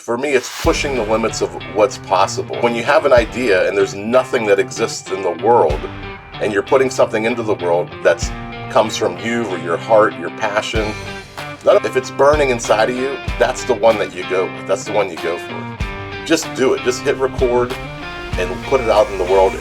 For me, it's pushing the limits of what's possible. When you have an idea and there's nothing that exists in the world, and you're putting something into the world that comes from you or your heart, your passion, if it's burning inside of you, that's the one that you go with. That's the one you go for. Just do it. Just hit record and put it out in the world.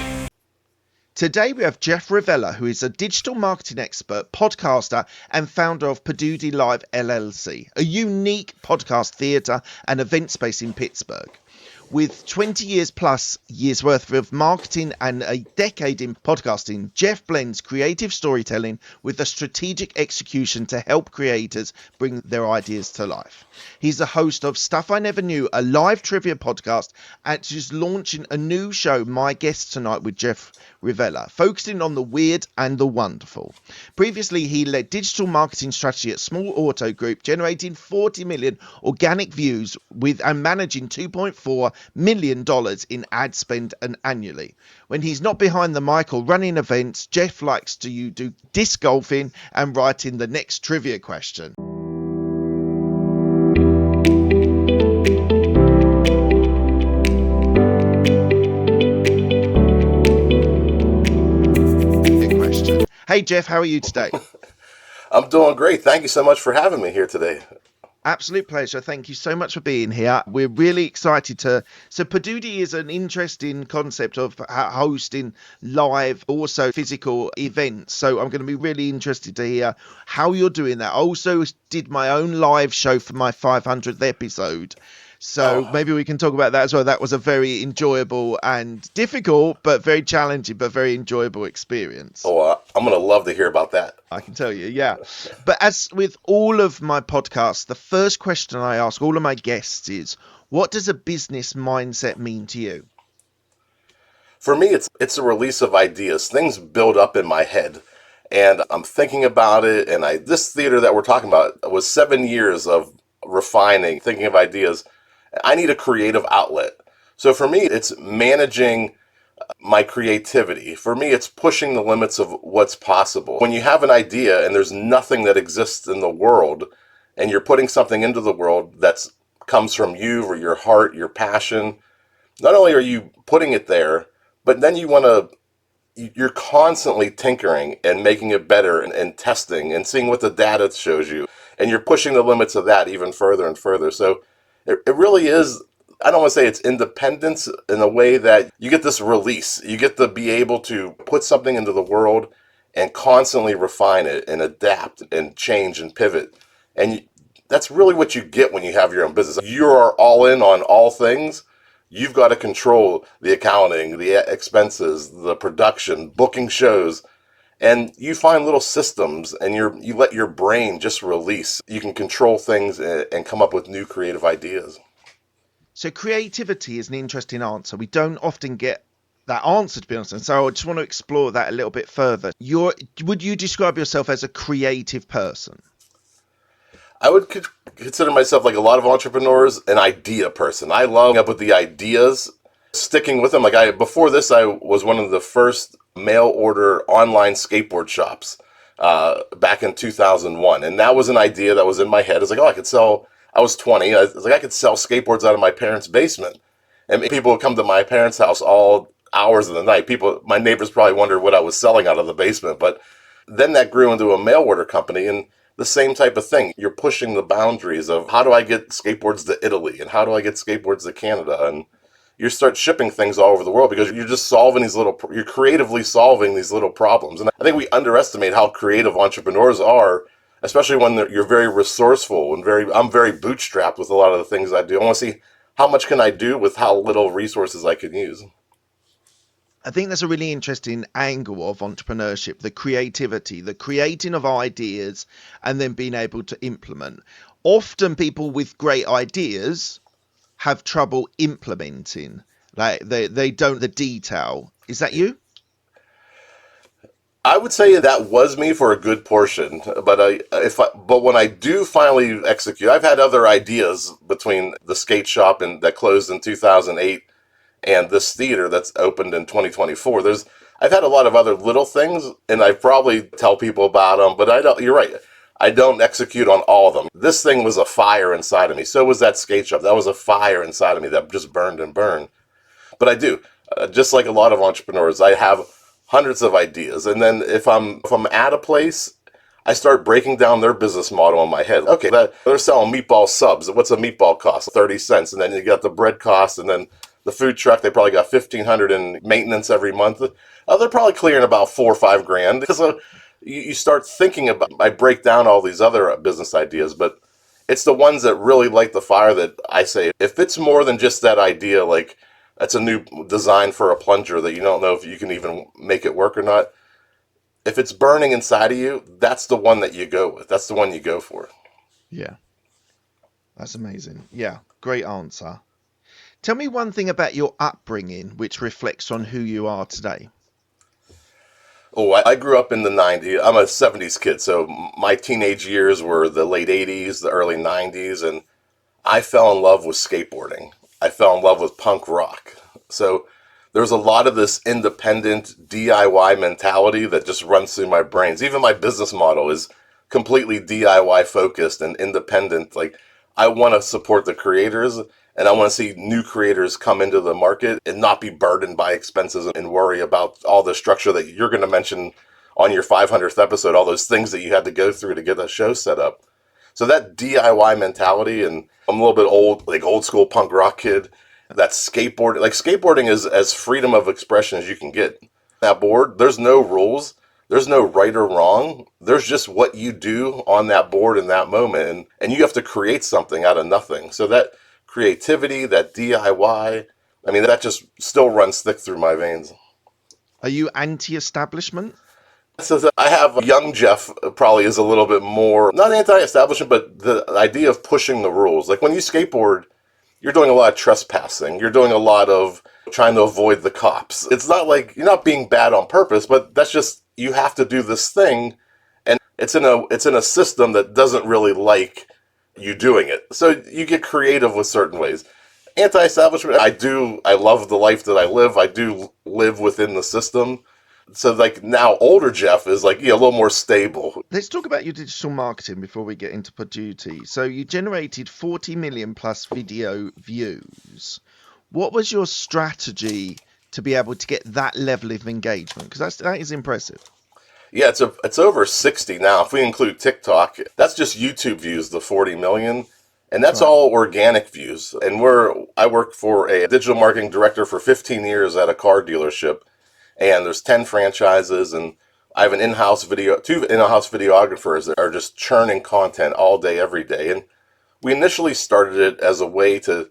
Today we have Jeff Revilla, who is a digital marketing expert, podcaster, and founder of Poduty Live LLC, a unique podcast theatre and event space in Pittsburgh. With 20 years worth of marketing and a decade in podcasting, Jeff blends creative storytelling with a strategic execution to help creators bring their ideas to life. He's the host of Stuff I Never Knew, a live trivia podcast, and just launching a new show, My Guest Tonight, with Jeff Revilla, focusing on the weird and the wonderful. Previously, he led digital marketing strategy at Small Auto Group, generating 40 million organic views and managing $2.4 million in ad spend annually. When he's not behind the mic or running events, Jeff likes to do disc golfing and writing the next trivia question. Hey Jeff, how are you today? I'm doing great. Thank you so much for having me here today. Absolute pleasure. Thank you so much for being here. We're really excited so Poduty is an interesting concept of hosting live, also physical events. So I'm going to be really interested to hear how you're doing that. I also did my own live show for my 500th episode. So maybe we can talk about that as well. That was a very enjoyable and difficult, but very challenging, but very enjoyable experience. I'm going to love to hear about that. I can tell you, yeah. But as with all of my podcasts, the first question I ask all of my guests is, what does a business mindset mean to you? For me, it's a release of ideas. Things build up in my head, and I'm thinking about it. And this theater that we're talking about was 7 years of refining, thinking of ideas. I need a creative outlet. So for me, it's managing my creativity. For me, it's pushing the limits of what's possible. When you have an idea and there's nothing that exists in the world, and you're putting something into the world that comes from you or your heart, your passion, not only are you putting it there, but then you're constantly tinkering and making it better and testing and seeing what the data shows you. And you're pushing the limits of that even further and further. So it really is, I don't want to say it's independence in a way that you get this release. You get to be able to put something into the world and constantly refine it and adapt and change and pivot. And that's really what you get when you have your own business. You are all in on all things. You've got to control the accounting, the expenses, the production, booking shows. And you find little systems and you let your brain just release. You can control things and come up with new creative ideas. So creativity is an interesting answer. We don't often get that answer, to be honest. And so I just want to explore that a little bit further. Would you describe yourself as a creative person? I would consider myself, like a lot of entrepreneurs, an idea person. I love up with the ideas, sticking with them. Before this, I was one of the first mail order online skateboard shops back in 2001. And that was an idea that was in my head. I was 20. I was like, I could sell skateboards out of my parents' basement. And people would come to my parents' house all hours of the night. My neighbors probably wondered what I was selling out of the basement. But then that grew into a mail order company, and the same type of thing. You're pushing the boundaries of how do I get skateboards to Italy and how do I get skateboards to Canada? And you start shipping things all over the world because you're just you're creatively solving these little problems. And I think we underestimate how creative entrepreneurs are, especially when you're very resourceful and I'm very bootstrapped with a lot of the things I do. I want to see how much can I do with how little resources I can use. I think that's a really interesting angle of entrepreneurship, the creativity, the creating of ideas and then being able to implement. Often people with great ideas have trouble implementing, like they don't the detail. Is that you? I would say that was me for a good portion, but when I do finally execute, I've had other ideas between the skate shop that closed in 2008 and this theater that's opened in 2024. I've had a lot of other little things, and I probably tell people about them, but you're right. I don't execute on all of them. This thing was a fire inside of me. So was that skate shop. That was a fire inside of me that just burned and burned. But I do. Just like a lot of entrepreneurs, I have hundreds of ideas. And then if I'm at a place, I start breaking down their business model in my head. Okay, they're selling meatball subs. What's a meatball cost? 30 cents. And then you got the bread cost, and then the food truck, they probably got $1,500 in maintenance every month. They're probably clearing about $4 or $5 grand. Because you start thinking about, I break down all these other business ideas, but it's the ones that really light the fire that I say, if it's more than just that idea, like that's a new design for a plunger that you don't know if you can even make it work or not. If it's burning inside of you, that's the one that you go with. That's the one you go for. Yeah. That's amazing. Yeah. Great answer. Tell me one thing about your upbringing which reflects on who you are today. Oh, I grew up in the 90s. I'm a 70s kid, so my teenage years were the late 80s, the early 90s, and I fell in love with skateboarding. I fell in love with punk rock. So there's a lot of this independent DIY mentality that just runs through my brains. Even my business model is completely DIY focused and independent. Like, I want to support the creators, and I want to see new creators come into the market and not be burdened by expenses and worry about all the structure that you're going to mention on your 500th episode, all those things that you had to go through to get a show set up. So that DIY mentality, and I'm a little bit old, like old school punk rock kid. That skateboarding, like skateboarding is as freedom of expression as you can get. That board, there's no rules. There's no right or wrong. There's just what you do on that board in that moment. And you have to create something out of nothing. So that creativity, that DIY, I mean, that just still runs thick through my veins. Are you anti-establishment? So I have young Jeff probably is a little bit more, not anti-establishment, but the idea of pushing the rules. Like when you skateboard, you're doing a lot of trespassing. You're doing a lot of trying to avoid the cops. It's not like you're not being bad on purpose, but that's just, you have to do this thing. And it's in a system that doesn't really like you doing it. So you get creative with certain ways. Anti-establishment, I love the life that I live. I do live within the system. So like now older Jeff is like, a little more stable. Let's talk about your digital marketing before we get into Poduty. So you generated 40 million plus video views. What was your strategy to be able to get that level of engagement? Because that is impressive. Yeah, it's over 60 now. If we include TikTok, that's just YouTube views, the 40 million. And that's all organic views. And I work for a digital marketing director for 15 years at a car dealership. And there's 10 franchises, and I have two in-house videographers that are just churning content all day, every day. And we initially started it as a way to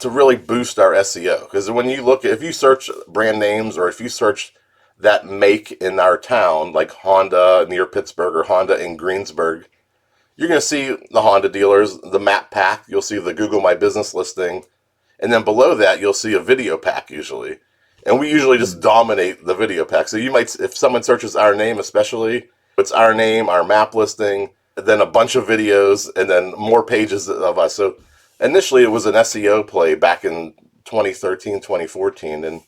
really boost our SEO. Because when you if you search brand names, or if you search that make in our town, like Honda near Pittsburgh or Honda in Greensburg, you're going to see the Honda dealers, the map pack, you'll see the Google My Business listing, and then below that, you'll see a video pack usually. And we usually just dominate the video pack. So you might, if someone searches our name especially, it's our name, our map listing, then a bunch of videos, and then more pages of us. So initially it was an SEO play back in 2013, 2014, and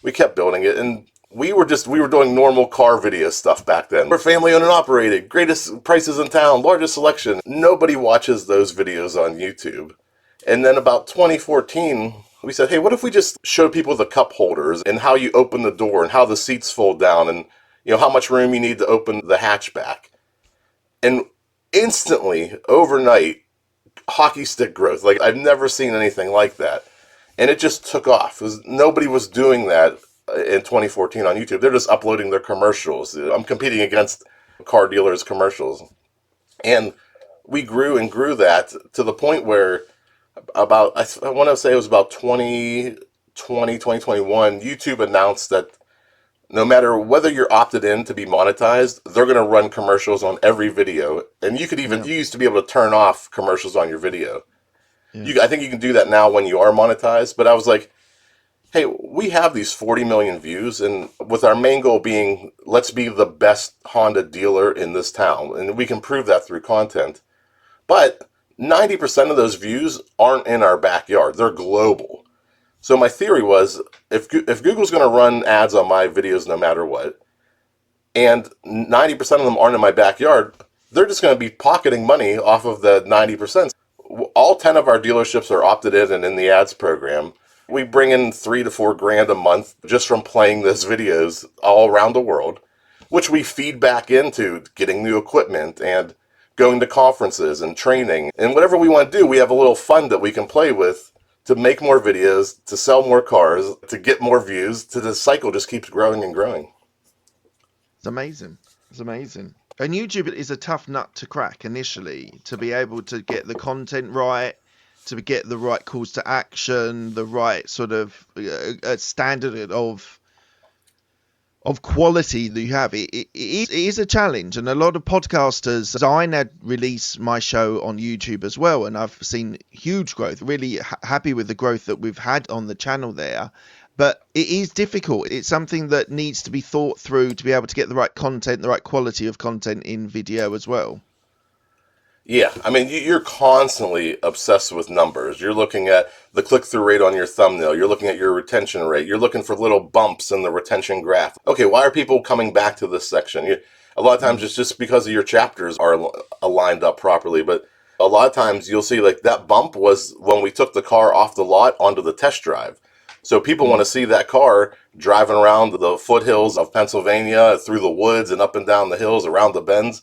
we kept building it. And we were doing normal car video stuff back then. We're family owned and operated, greatest prices in town, largest selection. Nobody watches those videos on YouTube. And then about 2014, we said, hey, what if we just show people the cup holders and how you open the door and how the seats fold down and how much room you need to open the hatchback. And instantly, overnight, hockey stick growth. Like, I've never seen anything like that. And it just took off. Nobody was doing that in 2014 on YouTube. They're just uploading their commercials. I'm competing against car dealers' commercials. And we grew and grew that to the point where I want to say it was about 2021, YouTube announced that no matter whether you're opted in to be monetized, they're going to run commercials on every video. And you used to be able to turn off commercials on your video. Yeah. I think you can do that now when you are monetized. But I was like, hey, we have these 40 million views, and with our main goal being, let's be the best Honda dealer in this town. And we can prove that through content. But 90% of those views aren't in our backyard. They're global. So my theory was, if Google's going to run ads on my videos no matter what, and 90% of them aren't in my backyard, they're just going to be pocketing money off of the 90%. All 10 of our dealerships are opted in and in the ads program. We bring in 3 to 4 grand a month just from playing those videos all around the world, which we feed back into getting new equipment and going to conferences and training. And whatever we want to do, we have a little fund that we can play with to make more videos, to sell more cars, to get more views, to the cycle just keeps growing and growing. It's amazing. It's amazing. And YouTube is a tough nut to crack initially, to be able to get the content right, to get the right calls to action, the right sort of standard of quality that you have. It is a challenge, and a lot of podcasters. I now release my show on YouTube as well, and I've seen huge growth. Really happy with the growth that we've had on the channel there. But it is difficult. It's something that needs to be thought through to be able to get the right content, the right quality of content in video as well. Yeah, I mean, you're constantly obsessed with numbers. You're looking at the click-through rate on your thumbnail. You're looking at your retention rate. You're looking for little bumps in the retention graph. Okay, why are people coming back to this section? A lot of times it's just because of your chapters are aligned up properly, but a lot of times you'll see like that bump was when we took the car off the lot onto the test drive. So people want to see that car driving around the foothills of Pennsylvania, through the woods and up and down the hills, around the bends.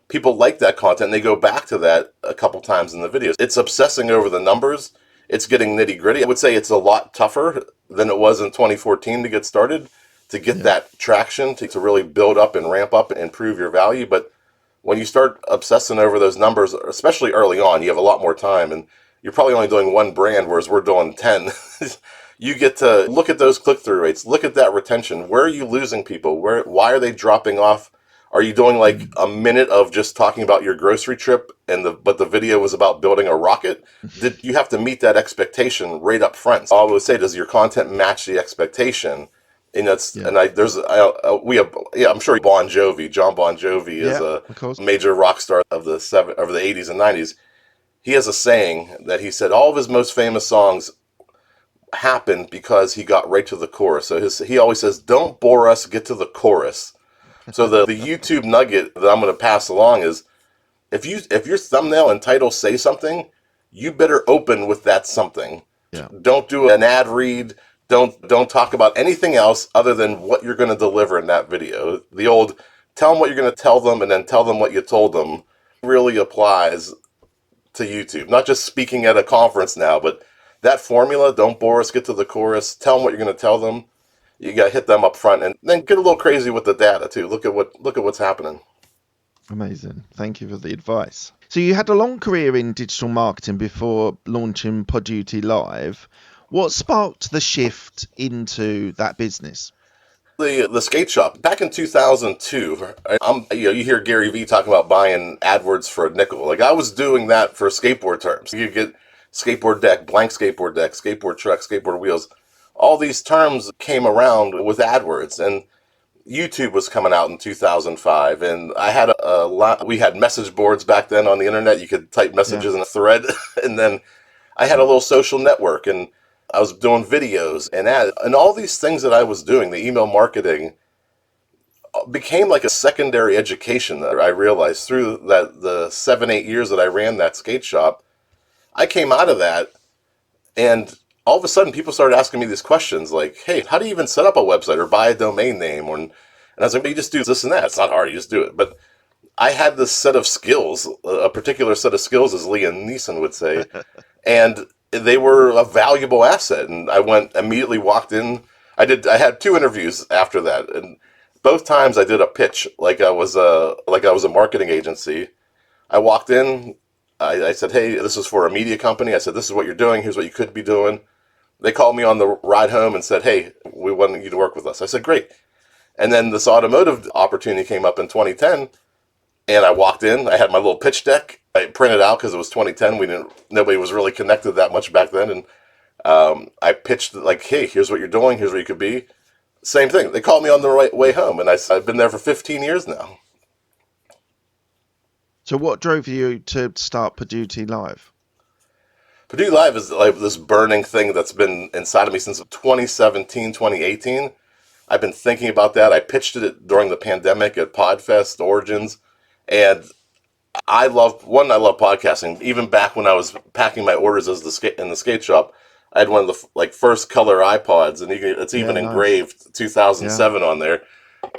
People like that content, and they go back to that a couple times in the videos. It's obsessing over the numbers. It's getting nitty gritty. I would say it's a lot tougher than it was in 2014 to get started, to get that traction, to really build up and ramp up and prove your value. But when you start obsessing over those numbers, especially early on, you have a lot more time, and you're probably only doing one brand, whereas we're doing 10. You get to look at those click-through rates, look at that retention. Where are you losing people? Why are they dropping off? Are you doing like a minute of just talking about your grocery trip but the video was about building a rocket? Did you have to meet that expectation right up front? So I would say, does your content match the expectation? And I'm sure John Bon Jovi is a major rock star of the 80s and 90s. He has a saying that he said all of his most famous songs happened because he got right to the chorus. So he always says, "Don't bore us, get to the chorus." So the YouTube nugget that I'm going to pass along is, if your thumbnail and title say something, you better open with that something. Yeah. Don't do an ad read. Don't talk about anything else other than what you're going to deliver in that video. The old tell them what you're going to tell them and then tell them what you told them really applies to YouTube. Not just speaking at a conference now, but that formula, don't bore us, get to the chorus, tell them what you're going to tell them. You got to hit them up front and then get a little crazy with the data too. Look at what's happening. Amazing. Thank you for the advice. So you had a long career in digital marketing before launching Poduty Live. What sparked the shift into that business? The skate shop back in 2002. You hear Gary Vee talking about buying AdWords for a nickel. Like, I was doing that for skateboard terms. You get skateboard deck, blank skateboard deck, skateboard truck, skateboard wheels. All these terms came around with AdWords, and YouTube was coming out in 2005, and I had a lot. We had message boards back then on the internet. You could type messages in a thread, and then I had a little social network, and I was doing videos and all these things that I was doing. The email marketing became like a secondary education that I realized through the 7-8 years that I ran that skate shop. I came out of that, and all of a sudden people started asking me these questions like, hey, how do you even set up a website or buy a domain name? And I was like, well, you just do this and that. It's not hard. You just do it. But I had this set of skills, a particular set of skills, as Liam Neeson would say, and they were a valuable asset. And I walked in. I had 2 interviews after that, and both times I did a pitch like I was a marketing agency. I walked in. I said, hey, this is for a media company. I said, this is what you're doing. Here's what you could be doing. They called me on the ride home and said, hey, we want you to work with us. I said, great. And then this automotive opportunity came up in 2010, and I walked in. I had my little pitch deck. I printed out because it was 2010. Nobody was really connected that much back then. And I pitched like, hey, here's what you're doing. Here's what you could be. Same thing. They called me on the right way home, and I've been there for 15 years now. So what drove you to start Poduty Live? Poduty Live is like this burning thing that's been inside of me since 2017, 2018. I've been thinking about that. I pitched it during the pandemic at PodFest Origins, and I love podcasting. Even back when I was packing my orders as in the skate shop, I had one of the first color iPods, and it's Yeah, even nice. engraved Yeah. 2007 on there.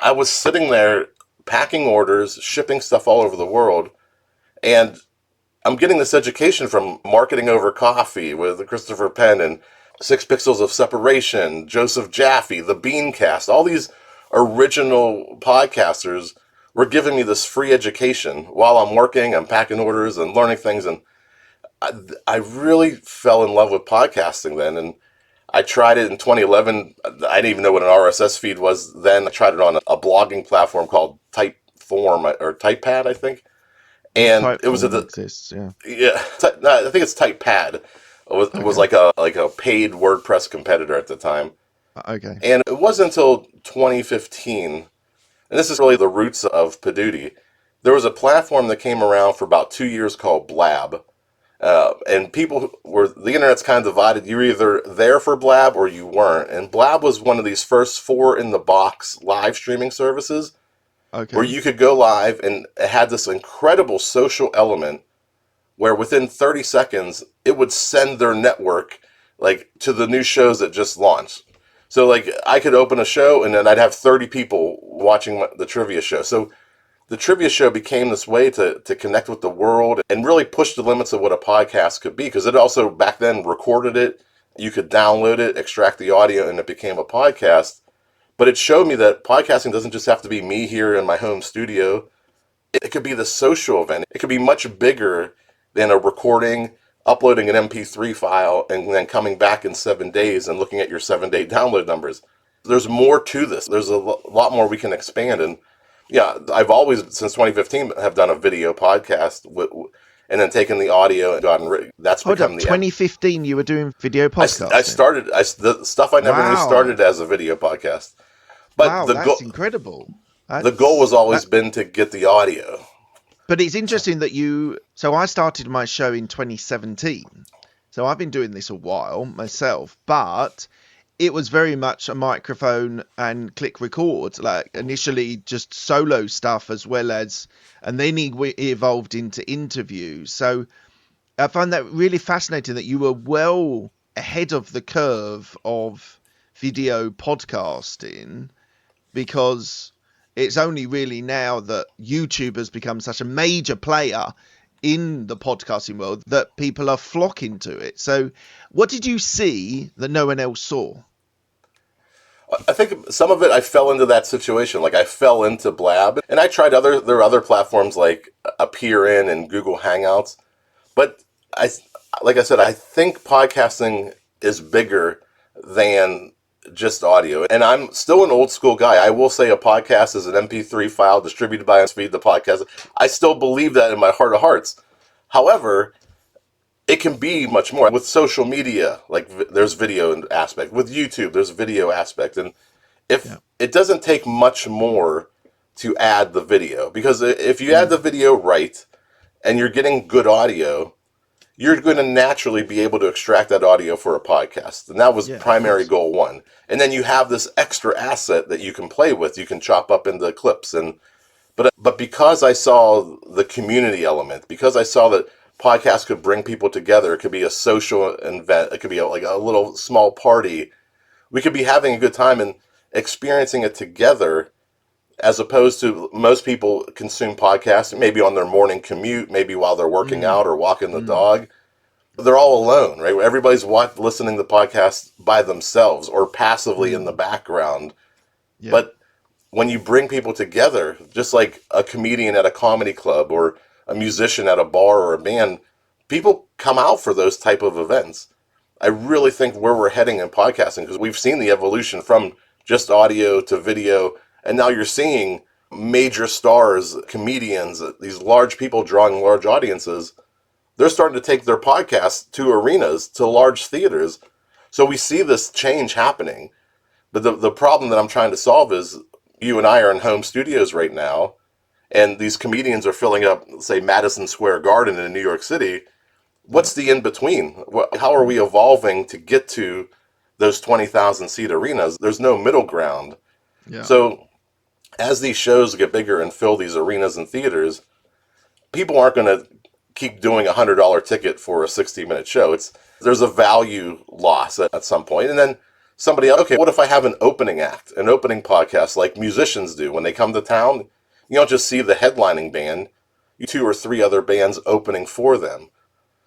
I was sitting there packing orders, shipping stuff all over the world, and I'm getting this education from Marketing Over Coffee with Christopher Penn and Six Pixels of Separation, Joseph Jaffe, The Beancast. All these original podcasters were giving me this free education while I'm working, I'm packing orders and learning things. And I really fell in love with podcasting then. And I tried it in 2011. I didn't even know what an RSS feed was then. I tried it on a blogging platform called Typeform or Typepad, I think. And it was at Typeform the exists, yeah. yeah, no, I think it's Typepad. It was Okay. like a paid WordPress competitor at the time. Okay. And it wasn't until 2015, and this is really the roots of Poduty. There was a platform that came around for about 2 years called Blab. And the internet's kind of divided. You were either there for Blab or you weren't. And Blab was one of these first four in the box live streaming services where Okay. you could go live, and it had this incredible social element where within 30 seconds it would send their network to the new shows that just launched. So I could open a show and then I'd have 30 people watching the trivia show. So the trivia show became this way to connect with the world and really push the limits of what a podcast could be, because it also back then recorded it. You could download it, extract the audio, and it became a podcast. But it showed me that podcasting doesn't just have to be me here in my home studio. It could be the social event. It could be much bigger than a recording, uploading an MP3 file, and then coming back in 7 days and looking at your 7 day download numbers. There's more to this. There's a lot more we can expand. And yeah, I've always, since 2015, have done a video podcast and then taken the audio and gotten, that's Hold become up, the, 2015 you were doing video I podcasting? started, the stuff I never knew Wow. started as a video podcast. But Wow, that's incredible. the goal has That's always that been to get the audio. But it's interesting that so I started my show in 2017. So I've been doing this a while myself, but it was very much a microphone and click record, like initially just solo stuff as well as, and then it evolved into interviews. So I find that really fascinating that you were well ahead of the curve of video podcasting, because it's only really now that YouTube has become such a major player in the podcasting world that people are flocking to it. So what did you see that no one else saw? I think some of it I fell into that situation. Like I fell into Blab, and I tried there are other platforms like Appear and Google Hangouts, but I like I said, I think podcasting is bigger than just audio. And I'm still an old school guy. I will say a podcast is an MP3 file distributed by Feed the podcast. I still believe that in my heart of hearts. However, it can be much more with social media. There's video aspect with YouTube. There's video aspect, and if Yeah. it doesn't take much more to add the video, because if you add Mm. the video right and you're getting good audio, you're going to naturally be able to extract that audio for a podcast. And that was Yeah, of primary course. goal one. And then you have this extra asset that you can play with. You can chop up into clips. But because I saw the community element, because I saw that podcasts could bring people together, it could be a social event, it could be like a little small party. We could be having a good time and experiencing it together, as opposed to most people consume podcasts maybe on their morning commute, maybe while they're working Mm. out or walking the Mm. dog. They're all alone, right? Everybody's listening to podcasts by themselves or passively in the Mm. background. Yeah. But when you bring people together, just like a comedian at a comedy club or a musician at a bar or a band, people come out for those type of events. I really think where we're heading in podcasting, because we've seen the evolution from just audio to video, and now you're seeing major stars, comedians, these large people drawing large audiences. They're starting to take their podcasts to arenas, to large theaters. So we see this change happening. But the problem that I'm trying to solve is you and I are in home studios right now, and these comedians are filling up, say, Madison Square Garden in New York City. Yeah. What's the in between? How are we evolving to get to those 20,000 seat arenas? There's no middle ground. Yeah. So as these shows get bigger and fill these arenas and theaters, people aren't going to keep doing $100 ticket for a 60-minute show. There's a value loss at some point. And then somebody else, okay, what if I have an opening act, an opening podcast like musicians do when they come to town? You don't just see the headlining band, you 2 or 3 other bands opening for them.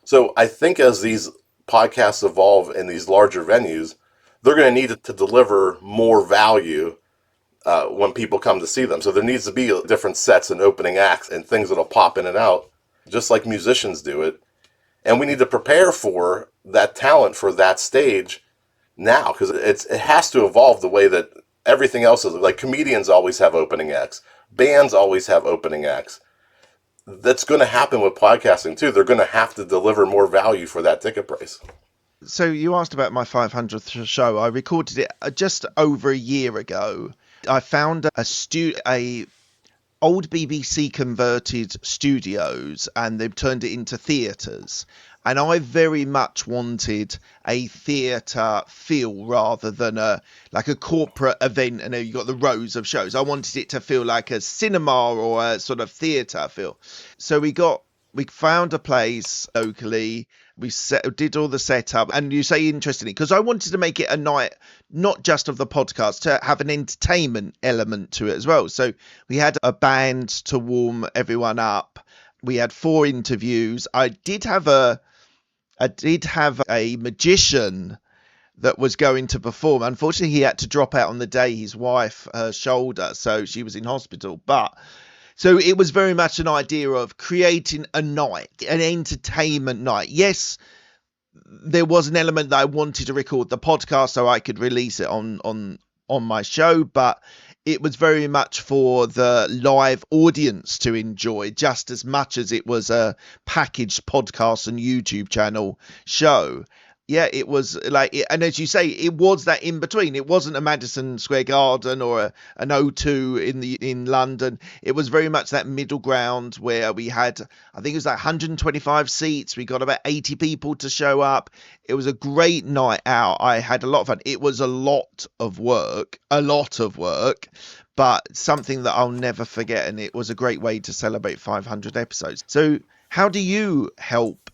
So I think as these podcasts evolve in these larger venues, they're going to need to deliver more value when people come to see them. So there needs to be different sets and opening acts and things that'll pop in and out, just like musicians do it. And we need to prepare for that talent for that stage now, because it has to evolve the way that everything else is. Like comedians always have opening acts. Bands always have opening acts. That's going to happen with podcasting too. They're going to have to deliver more value for that ticket price. So you asked about my 500th show. I recorded it just over a year ago. I found a old BBC converted studios, and they've turned it into theatres. And I very much wanted a theatre feel rather than a corporate event and you got the rows of shows. I wanted it to feel like a cinema or a sort of theatre feel. So we found a place locally. We did all the setup, and you say interestingly, because I wanted to make it a night, not just of the podcast, to have an entertainment element to it as well. So we had a band to warm everyone up. We had 4 interviews. I did have a magician that was going to perform. Unfortunately, he had to drop out on the day. His wife, her shoulder, so she was in hospital. So it was very much an idea of creating a night, an entertainment night. Yes, there was an element that I wanted to record the podcast so I could release it on my show, but it was very much for the live audience to enjoy just as much as it was a packaged podcast and YouTube channel show. Yeah, it was like, and as you say, it was that in between. It wasn't a Madison Square Garden or an O2 in London. It was very much that middle ground where we had, I think it was like 125 seats. We got about 80 people to show up. It was a great night out. I had a lot of fun. It was a lot of work, but something that I'll never forget. And it was a great way to celebrate 500 episodes. So how do you help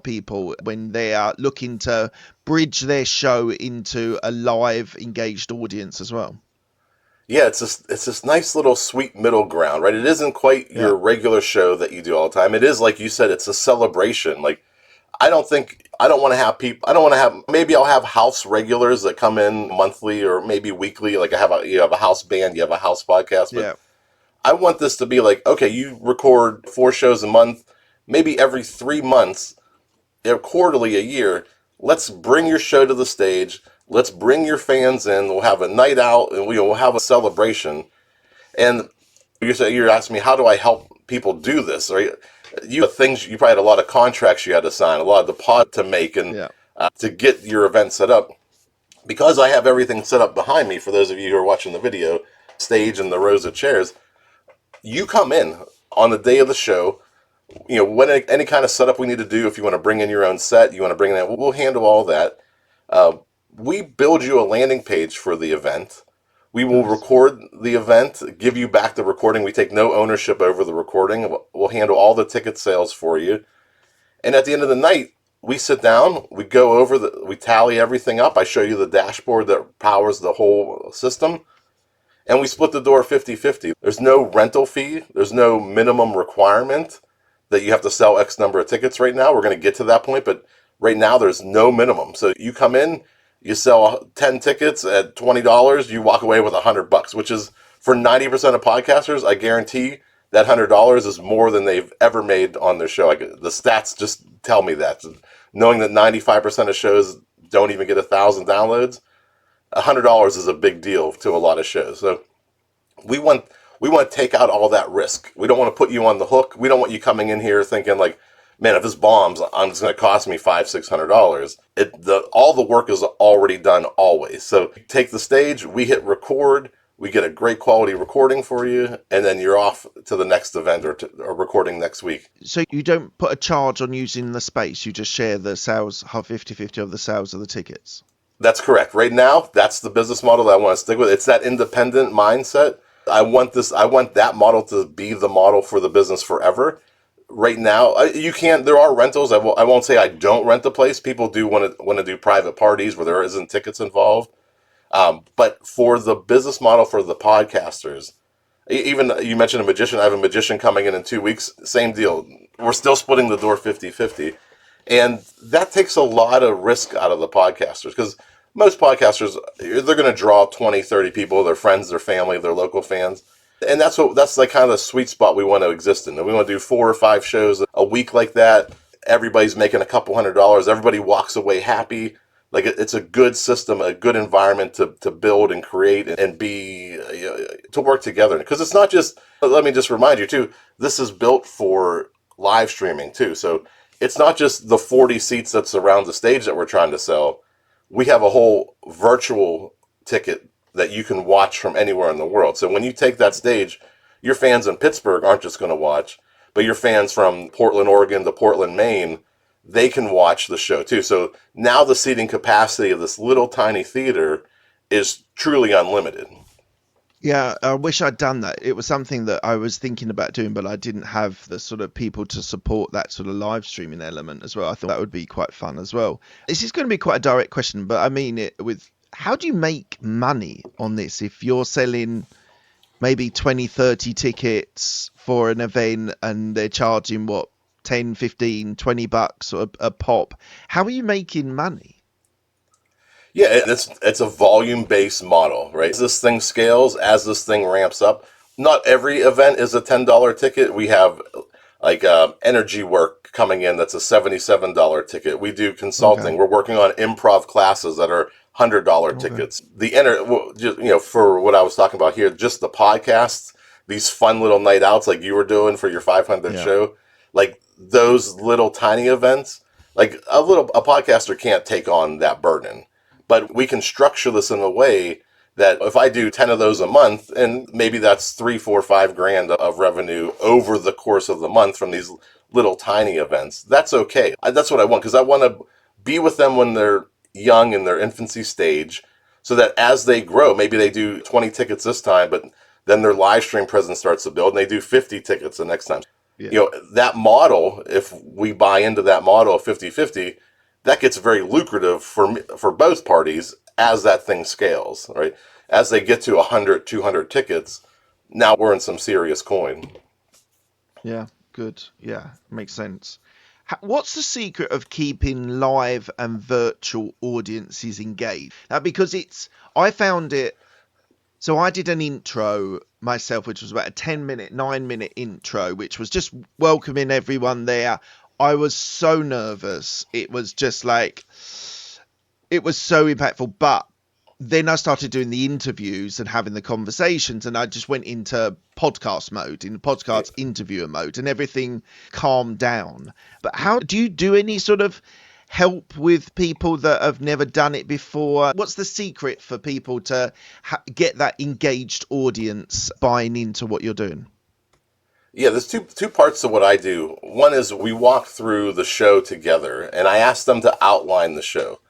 people when they are looking to bridge their show into a live engaged audience as well? Yeah, it's this nice little sweet middle ground, right? It isn't quite your regular show that you do all the time. It is, like you said, it's a celebration. Like, maybe I'll have house regulars that come in monthly or maybe weekly. Like you have a house band, you have a house podcast. But I want this to be like, okay, you record 4 shows a month, maybe every 3 months, quarterly, a year. Let's bring your show to the stage. Let's bring your fans in. We'll have a night out, and we'll have a celebration. And you're asking me, how do I help people do this? Right? You probably had a lot of contracts you had to sign, a lot of deposit to make, and to get your event set up. Because I have everything set up behind me, for those of you who are watching the video, stage and the rows of chairs, you come in on the day of the show. When any kind of setup we need to do, if you want to bring in your own set, you want to bring in that, we'll handle all that. We build you a landing page for the event. We will record the event, give you back the recording. We take no ownership over the recording. We'll handle all the ticket sales for you. And at the end of the night, we sit down, we go over we tally everything up. I show you the dashboard that powers the whole system. And we split the door 50-50. There's no rental fee. There's no minimum requirement that you have to sell X number of tickets right now. We're going to get to that point, but right now there's no minimum. So you come in, you sell 10 tickets at $20, you walk away with $100, which is, for 90% of podcasters, I guarantee that $100 is more than they've ever made on their show. The stats just tell me that. Knowing that 95% of shows don't even get 1,000 downloads, $100 is a big deal to a lot of shows. So we want to take out all that risk. We don't want to put you on the hook. We don't want you coming in here thinking like, man, if this bombs, it's going to cost me $500-600. All the work is already done always. So take the stage, we hit record, we get a great quality recording for you, and then you're off to the next event or recording next week. So you don't put a charge on using the space, you just share the sales, 50-50 of the sales of the tickets? That's correct. Right now, that's the business model that I want to stick with. It's that independent mindset. I want that model to be the model for the business forever. Right now, there are rentals. I won't say I don't rent the place. People do want to do private parties where there isn't tickets involved. But for the business model for the podcasters, even you mentioned a magician. I have a magician coming in 2 weeks. Same deal. We're still splitting the door 50-50. And that takes a lot of risk out of the podcasters because most podcasters, they're going to draw 20, 30 people, their friends, their family, their local fans. And that's like kind of the sweet spot we want to exist in. And we want to do 4 or 5 shows a week like that. Everybody's making a couple $100. Everybody walks away happy. Like it's a good system, a good environment to build and create and be to work together. Because it's not just. Let me just remind you too. This is built for live streaming too. So it's not just the 40 seats that's around the stage that we're trying to sell. We have a whole virtual ticket that you can watch from anywhere in the world. So when you take that stage, your fans in Pittsburgh aren't just going to watch, but your fans from Portland, Oregon to Portland, Maine, they can watch the show too. So now the seating capacity of this little tiny theater is truly unlimited. Yeah, I wish I'd done that. It was something that I was thinking about doing, but I didn't have the sort of people to support that sort of live streaming element as well. I thought that would be quite fun as well. This is going to be quite a direct question, but I mean it with how do you make money on this if you're selling maybe 20, 30 tickets for an event and they're charging what, 10, 15, $20 a pop? How are you making money? Yeah, it's a volume-based model, right? As this thing scales, as this thing ramps up, not every event is a $10 ticket. We have like energy work coming in that's a $77 ticket. We do consulting. Okay. We're working on improv classes that are $100 tickets. For what I was talking about here, just the podcasts, these fun little night outs like you were doing for your 500 show, like those little tiny events, like a podcaster can't take on that burden. But we can structure this in a way that if I do 10 of those a month, and maybe that's 3, 4, 5 grand of revenue over the course of the month from these little tiny events, that's okay. That's what I want, because I want to be with them when they're young in their infancy stage, so that as they grow, maybe they do 20 tickets this time, but then their live stream presence starts to build, and they do 50 tickets the next time. Yeah. That model, if we buy into that model of 50-50, that gets very lucrative for both parties as that thing scales, right? As they get to 100, 200 tickets, now we're in some serious coin. Yeah, good. Yeah, makes sense. What's the secret of keeping live and virtual audiences engaged? Because I found it, so I did an intro myself, which was about a 9-minute intro, which was just welcoming everyone there. I was so nervous. It was just like, it was so impactful. But then I started doing the interviews and having the conversations, and I just went into podcast mode, in podcast interviewer mode, and everything calmed down. But how do you do any sort of help with people that have never done it before? What's the secret for people to get that engaged audience buying into what you're doing? Yeah, there's two parts to what I do. One is we walk through the show together, and I ask them to outline the show.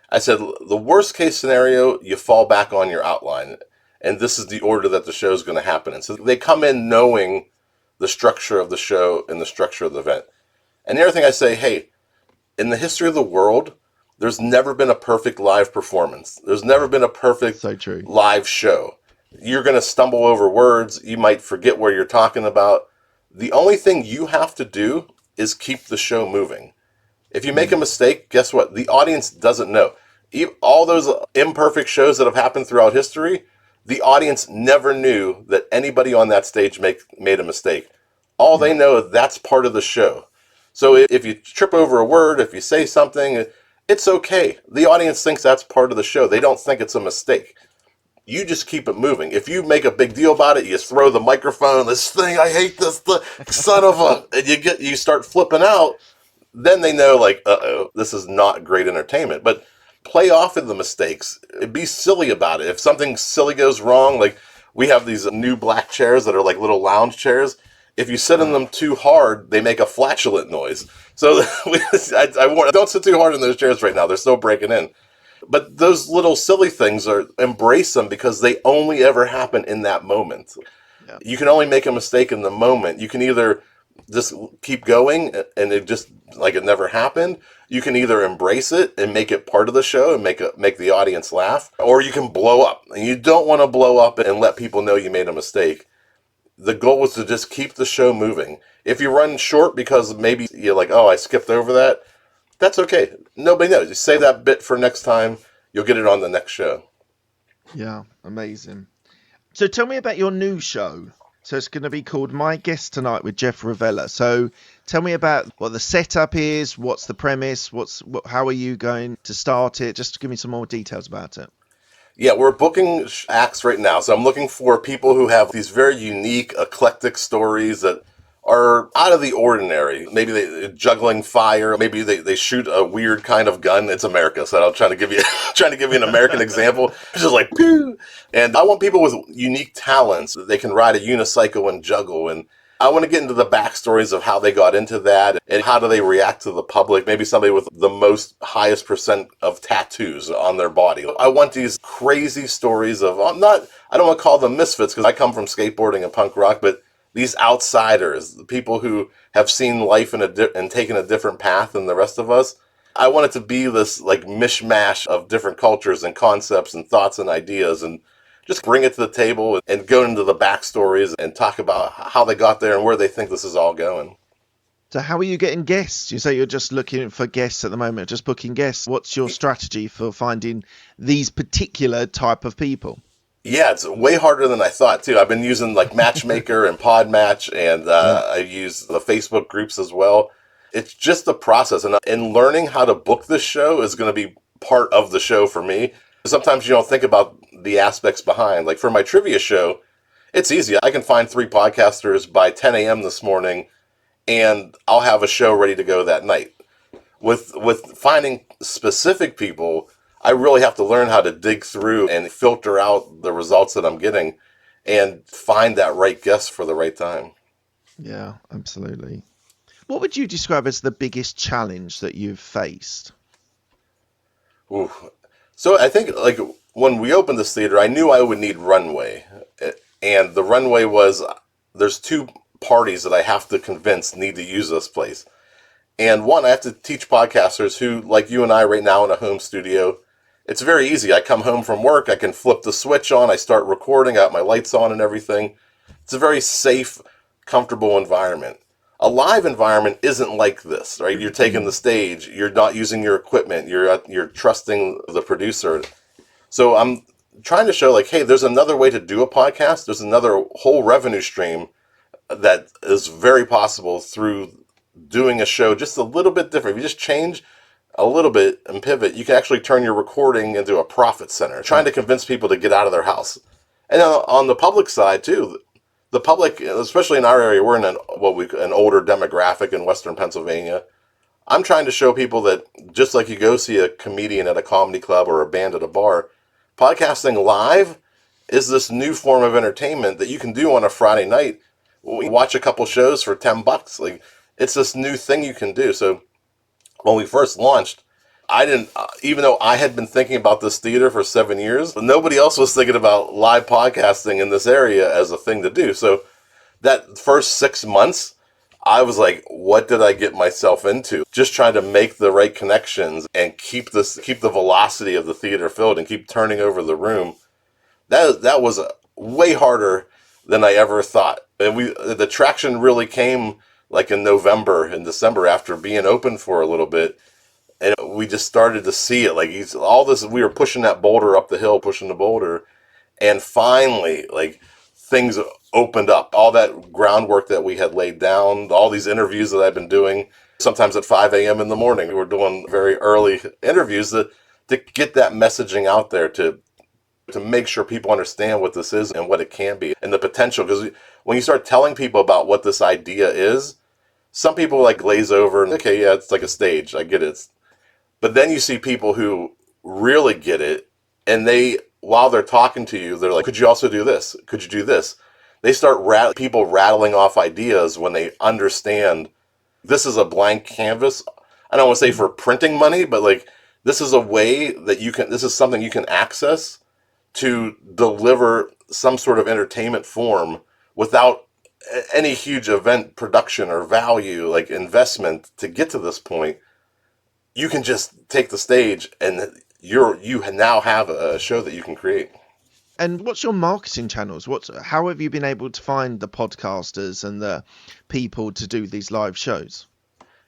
I said, the worst case scenario, you fall back on your outline, and this is the order that the show is going to happen in. So they come in knowing the structure of the show and the structure of the event. And the other thing I say, hey, in the history of the world, there's never been a perfect live performance. There's never been a perfect live show. You're going to stumble over words. You might forget where you're talking about. The only thing you have to do is keep the show moving. If you make a mistake, guess what? The audience doesn't know. All those imperfect shows that have happened throughout history, the audience never knew that anybody on that stage made a mistake. All they know is that's part of the show. So if you trip over a word, if you say something, it's okay. The audience thinks that's part of the show. They don't think it's a mistake. You just keep it moving. If you make a big deal about it, you throw the microphone, this thing, I hate this, the son of a, and you start flipping out, then they know, like, uh-oh, this is not great entertainment. But play off of the mistakes. Be silly about it. If something silly goes wrong, like we have these new black chairs that are like little lounge chairs. If you sit in them too hard, they make a flatulent noise. So I warn, don't sit too hard in those chairs right now. They're still breaking in. But those little silly things embrace them because they only ever happen in that moment. Yeah. You can only make a mistake in the moment. You can either just keep going and it just like it never happened. You can either embrace it and make it part of the show and make the audience laugh, or you can blow up. And you don't want to blow up and let people know you made a mistake. The goal is to just keep the show moving. If you run short because maybe you're like, oh, I skipped over that, that's okay. Nobody knows. You save that bit for next time. You'll get it on the next show. Yeah, amazing. So tell me about your new show. So it's going to be called My Guest Tonight with Jeff Revilla. So tell me about what the setup is, what's the premise, how are you going to start it? Just give me some more details about it. Yeah, we're booking acts right now. So I'm looking for people who have these very unique, eclectic stories that are out of the ordinary. Maybe they're juggling fire. Maybe they shoot a weird kind of gun. It's America, so I'm trying to give you an American example. It's just like, pew! And I want people with unique talents. They can ride a unicycle and juggle. And I want to get into the backstories of how they got into that and how do they react to the public. Maybe somebody with the highest percent of tattoos on their body. I want these crazy stories of, I don't want to call them misfits because I come from skateboarding and punk rock, but these outsiders, the people who have seen life and taken a different path than the rest of us. I want it to be this like mishmash of different cultures and concepts and thoughts and ideas, and just bring it to the table and go into the backstories and talk about how they got there and where they think this is all going. So how are you getting guests? You say you're just looking for guests at the moment, just booking guests. What's your strategy for finding these particular type of people? Yeah, it's way harder than I thought, too. I've been using like Matchmaker and Podmatch, and I use the Facebook groups as well. It's just the process. And learning how to book this show is going to be part of the show for me. Sometimes you don't think about the aspects behind. Like for my trivia show, it's easy. I can find 3 podcasters by 10 a.m. this morning, and I'll have a show ready to go that night. With finding specific people, I really have to learn how to dig through and filter out the results that I'm getting and find that right guest for the right time. Yeah, absolutely. What would you describe as the biggest challenge that you've faced? Ooh. So I think like when we opened this theater, I knew I would need runway. And the runway was, there's 2 parties that I have to convince need to use this place. And one, I have to teach podcasters who, like you and I right now in a home studio, it's very easy. I come home from work, I can flip the switch on, I start recording, I got my lights on and everything. It's a very safe, comfortable environment. A live environment isn't like this, right? You're taking the stage, you're not using your equipment, you're trusting the producer. So I'm trying to show like, hey, there's another way to do a podcast. There's another whole revenue stream that is very possible through doing a show just a little bit different. If you just change a little bit and pivot, you can actually turn your recording into a profit center, trying to convince people to get out of their house. And on the public side too, the public, especially in our area, we're in an older demographic in Western Pennsylvania. I'm trying to show people that just like you go see a comedian at a comedy club or a band at a bar, podcasting live is this new form of entertainment that you can do on a Friday night. We watch a couple shows for $10. Like, it's this new thing you can do. So when we first launched, I didn't, even though I had been thinking about this theater for 7 years, nobody else was thinking about live podcasting in this area as a thing to do. So that first 6 months, I was like, what did I get myself into? Just trying to make the right connections and keep the velocity of the theater filled and keep turning over the room. That was way harder than I ever thought. And the traction really came like in November and December after being open for a little bit. And we just started to see it. Like we were pushing that boulder up the hill, pushing the boulder. And finally, like things opened up. All that groundwork that we had laid down, all these interviews that I've been doing, sometimes at 5 a.m. in the morning. We were doing very early interviews to get that messaging out there, to make sure people understand what this is and what it can be and the potential. Because when you start telling people about what this idea is, some people like glaze over and, okay, yeah, it's like a stage. I get it. But then you see people who really get it, and while they're talking to you, they're like, could you also do this? Could you do this? They start people rattling off ideas when they understand this is a blank canvas. I don't want to say for printing money, but like This is a way that this is something you can access to deliver some sort of entertainment form without any huge event production or value, like investment to get to this point. You can just take the stage and you now have a show that you can create. And what's your marketing channels? How have you been able to find the podcasters and the people to do these live shows?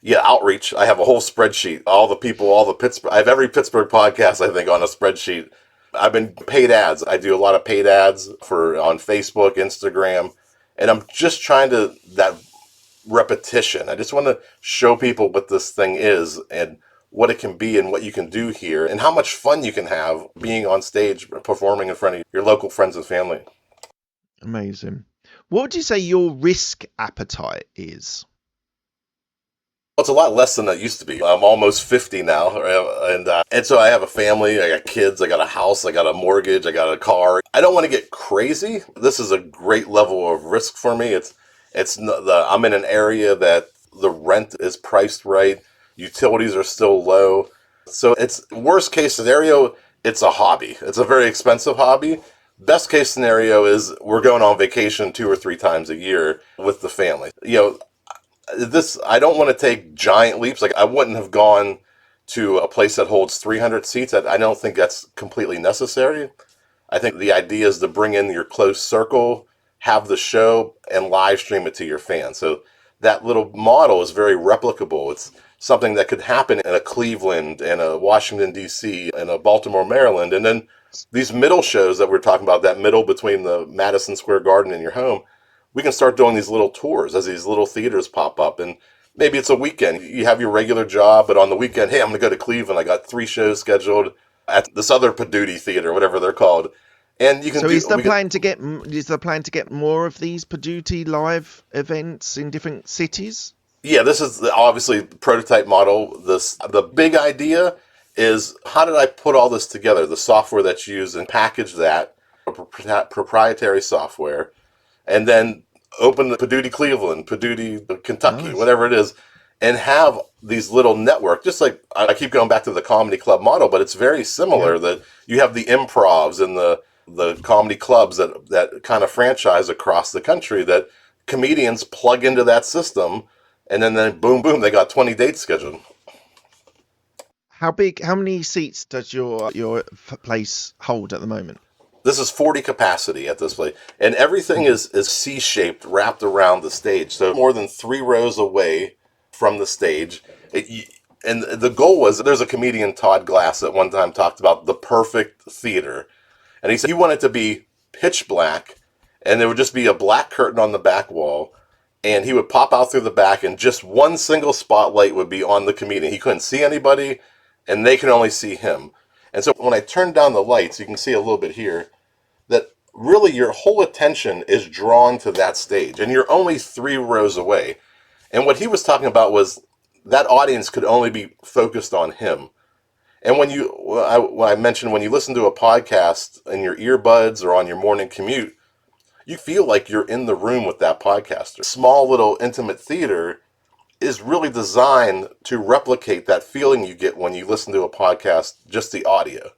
Yeah, outreach. I have a whole spreadsheet. All the people, all the Pittsburgh. I have every Pittsburgh podcast, I think, on a spreadsheet. I've been paid ads. I do a lot of paid ads on Facebook, Instagram, and I'm just trying that repetition. I just want to show people what this thing is and what it can be and what you can do here and how much fun you can have being on stage performing in front of your local friends and family. Amazing. What would you say your risk appetite is? Well, it's a lot less than it used to be. I'm almost 50 now, and so I have a family, I got kids, I got a house, I got a mortgage, I got a car. I don't want to get crazy. This is a great level of risk for me. I'm in an area that the rent is priced right, utilities are still low. So it's worst case scenario, it's a hobby. It's a very expensive hobby. Best case scenario is we're going on vacation 2 or 3 times a year with the family. I don't want to take giant leaps. Like I wouldn't have gone to a place that holds 300 seats. I don't think that's completely necessary. I think the idea is to bring in your close circle, have the show, and live stream it to your fans. So that little model is very replicable. It's something that could happen in a Cleveland, and a Washington, D.C., and a Baltimore, Maryland. And then these middle shows that we're talking about, that middle between the Madison Square Garden and your home, we can start doing these little tours as these little theaters pop up. And maybe it's a weekend. You have your regular job, but on the weekend, hey, I'm going to go to Cleveland. I got 3 shows scheduled at this other Poduty Theater, whatever they're called. And you can. So is the plan to get more of these Poduty Live events in different cities? Yeah, this is obviously the prototype model. The big idea is, how did I put all this together? The software that's used, and package that, proprietary software, and then open the Poduty Cleveland, Poduty Kentucky, Nice. whatever it is, and have these little network, just like I keep going back to the comedy club model, but it's very similar. Yeah. That you have the improvs and the comedy clubs that kind of franchise across the country, that comedians plug into that system, and then boom, boom, they got 20 dates scheduled. How many seats does your place hold at the moment? This is 40 capacity at this place, and everything is C-shaped, wrapped around the stage. So more than 3 rows away from the stage. And the goal was, there's a comedian, Todd Glass, that one time talked about the perfect theater. And he said he wanted it to be pitch black, and there would just be a black curtain on the back wall, and he would pop out through the back, and just one single spotlight would be on the comedian. He couldn't see anybody, and they could only see him. And so when I turn down the lights, you can see a little bit here, that really your whole attention is drawn to that stage, and you're only 3 rows away. And what he was talking about was that audience could only be focused on him. And when I mentioned, when you listen to a podcast in your earbuds or on your morning commute, you feel like you're in the room with that podcaster. Small little intimate theater is really designed to replicate that feeling you get when you listen to a podcast, just the audio.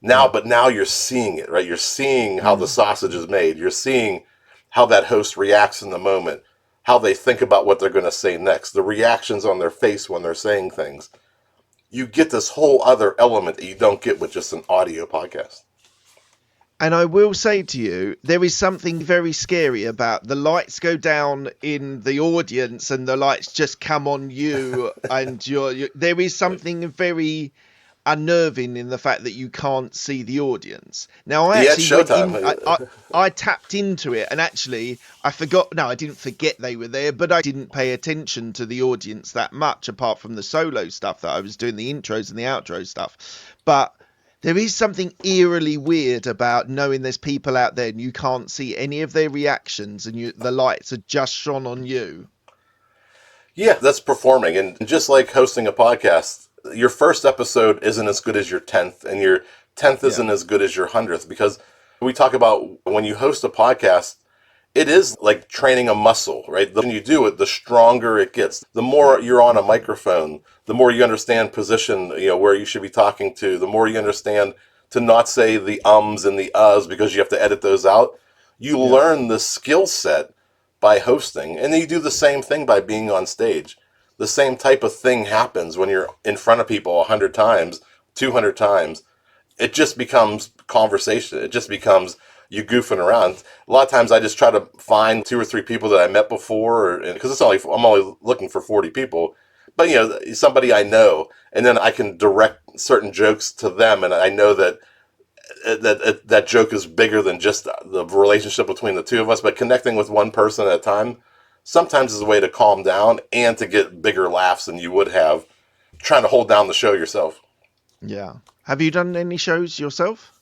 But now you're seeing it, right? You're seeing how the sausage is made. You're seeing how that host reacts in the moment, how they think about what they're going to say next, the reactions on their face when they're saying things. You get this whole other element that you don't get with just an audio podcast. And I will say to you, there is something very scary about the lights go down in the audience and the lights just come on you, and there is something very unnerving in the fact that you can't see the audience. Now, I I tapped into it, and actually I forgot. No, I didn't forget they were there, but I didn't pay attention to the audience that much, apart from the solo stuff that I was doing, the intros and the outro stuff. But there is something eerily weird about knowing there's people out there and you can't see any of their reactions, and the lights are just shone on you. Yeah, that's performing. And just like hosting a podcast, your first episode isn't as good as your 10th, and your 10th isn't as good as your 100th, because we talk about when you host a podcast, it is like training a muscle, right? The more you do it, the stronger it gets. The more you're on a microphone, the more you understand position, where you should be talking to, the more you understand to not say the ums and the uhs because you have to edit those out. You Yeah. learn the skill set by hosting, and then you do the same thing by being on stage. The same type of thing happens when you're in front of people 100 times, 200 times. It just becomes conversation. It just becomes you goofing around. A lot of times I just try to find 2 or 3 people that I met before, because I'm only looking for 40 people, but somebody I know, and then I can direct certain jokes to them, and I know that joke is bigger than just the relationship between the two of us, but connecting with one person at a time sometimes is a way to calm down and to get bigger laughs than you would have trying to hold down the show yourself. Yeah. Have you done any shows yourself?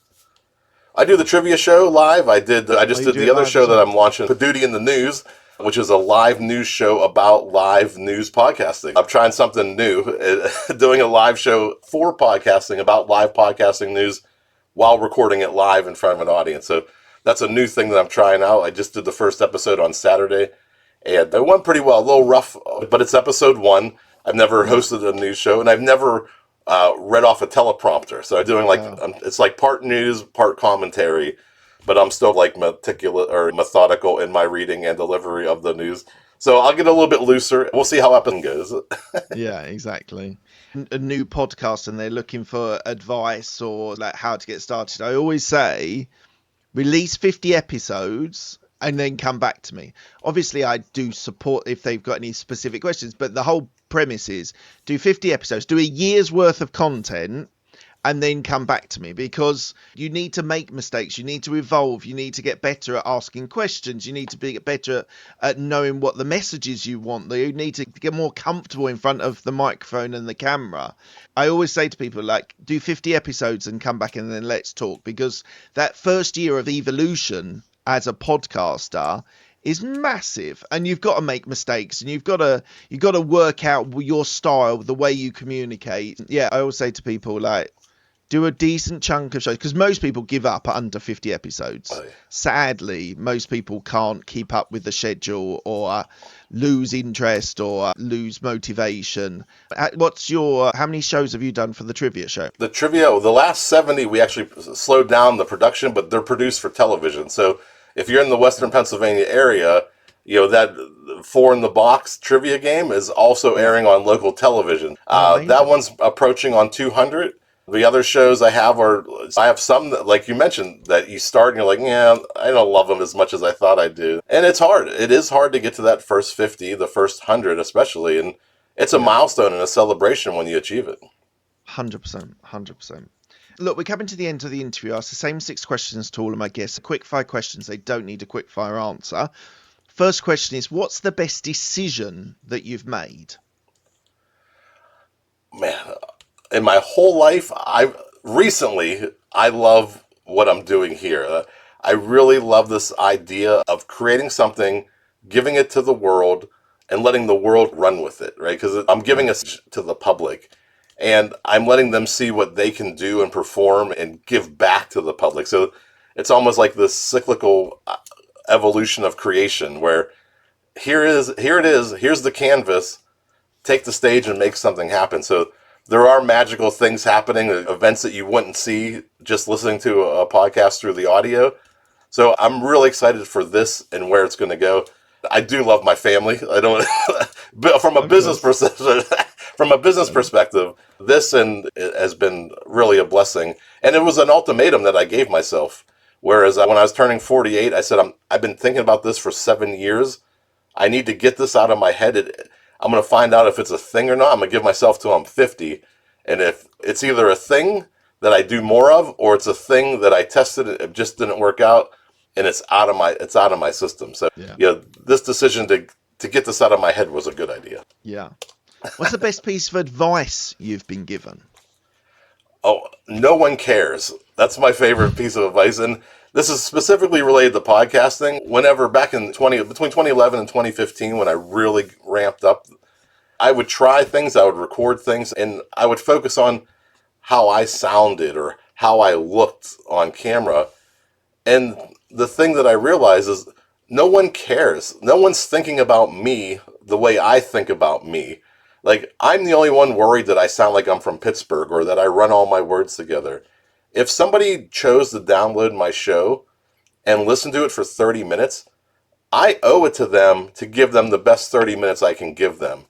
I do the trivia show live. I just you did do the it other live show as that well? I'm launching, Poduty in the News, which is a live news show about live news podcasting. I'm trying something new, doing a live show for podcasting about live podcasting news while recording it live in front of an audience. So that's a new thing that I'm trying out. I just did the first episode on Saturday, and it went pretty well. A little rough, but it's episode 1. I've never Yeah. hosted a news show, and I've never read off a teleprompter. So I'm doing it's like part news, part commentary, but I'm still like meticulous or methodical in my reading and delivery of the news. So I'll get a little bit looser. We'll see how episode goes. Yeah, exactly. A new podcast and they're looking for advice or like how to get started. I always say release 50 episodes and then come back to me. Obviously, I do support if they've got any specific questions, but the whole premise is do 50 episodes, do a year's worth of content, and then come back to me, because you need to make mistakes, you need to evolve, you need to get better at asking questions, you need to be better at knowing what the messages you want, you need to get more comfortable in front of the microphone and the camera. I always say to people, like, do 50 episodes and come back and then let's talk, because that first year of evolution as a podcaster is massive, and you've got to make mistakes, and you've got to work out your style, the way you communicate. Yeah, I always say to people, like, do a decent chunk of shows, because most people give up at under 50 episodes. Oh, yeah. Sadly, most people can't keep up with the schedule, or lose interest, or lose motivation. How many shows have you done for the trivia show? The trivia, the last 70, we actually slowed down the production, but they're produced for television. So if you're in the Western Pennsylvania area, that 4 in the Box trivia game is also airing on local television. Amazing. That one's approaching on 200. The other shows I have some that, like you mentioned, that you start and you're like, yeah, I don't love them as much as I thought I do. And it's hard. It is hard to get to that first 50, the first 100 especially. And it's a milestone and a celebration when you achieve it. 100%, 100%. Look, we're coming to the end of the interview. I ask the same 6 questions to all of my guests. Quick fire questions. They don't need a quick fire answer. First question is, what's the best decision that you've made? Man, in my whole life, I love what I'm doing here. I really love this idea of creating something, giving it to the world, and letting the world run with it, right? Because I'm giving it to the public, and I'm letting them see what they can do and perform and give back to the public. So it's almost like this cyclical evolution of creation, where here it is, here's the canvas, take the stage and make something happen. So there are magical things happening, events that you wouldn't see just listening to a podcast through the audio. So I'm really excited for this and where it's going to go. I do love my family. I don't, but from a business perspective, this has been really a blessing. And it was an ultimatum that I gave myself. Whereas when I was turning 48, I said, I've been thinking about this for 7 years. I need to get this out of my head. I'm going to find out if it's a thing or not. I'm going to give myself till I'm 50. And if it's either a thing that I do more of, or it's a thing that I tested, it just didn't work out, and it's out of my system. So this decision to get this out of my head was a good idea. Yeah. What's the best piece of advice you've been given? Oh, no one cares. That's my favorite piece of advice. And this is specifically related to podcasting. Whenever back in between 2011 and 2015, when I really ramped up, I would try things, I would record things, and I would focus on how I sounded or how I looked on camera. And the thing that I realized is no one cares. No one's thinking about me the way I think about me. Like, I'm the only one worried that I sound like I'm from Pittsburgh or that I run all my words together. If somebody chose to download my show and listen to it for 30 minutes, I owe it to them to give them the best 30 minutes I can give them.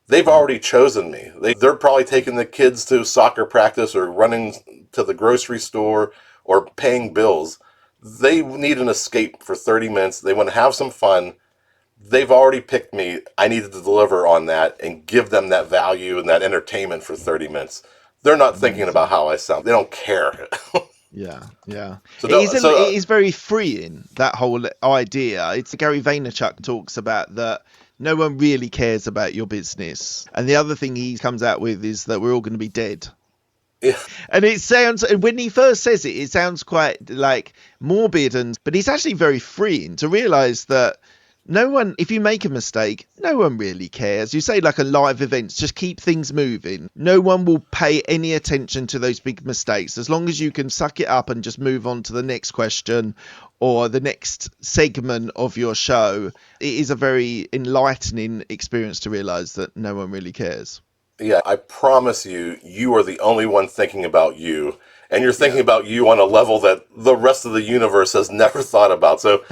They've already chosen me. They're probably taking the kids to soccer practice or running to the grocery store or paying bills. They need an escape for 30 minutes. They want to have some fun. They've already picked me. I needed to deliver on that and give them that value and that entertainment for 30 minutes. They're not thinking about Amazing. how I sound. They don't care. Yeah, yeah. so, It so is very freeing, that whole idea. It's Gary Vaynerchuk talks about that no one really cares about your business. And the other thing he comes out with is that we're all going to be dead. yeah, And it sounds, and when he first says it, it sounds quite like morbid, but it's actually very freeing to realize that no one, if you make a mistake, no one really cares. You say like a live events, just keep things moving. No one will pay any attention to those big mistakes. As long as you can suck it up and just move on to the next question or the next segment of your show, it is a very enlightening experience to realize that no one really cares. yeah, I promise you, you are the only one thinking about you. And you're thinking Yeah. about you on a level that the rest of the universe has never thought about. So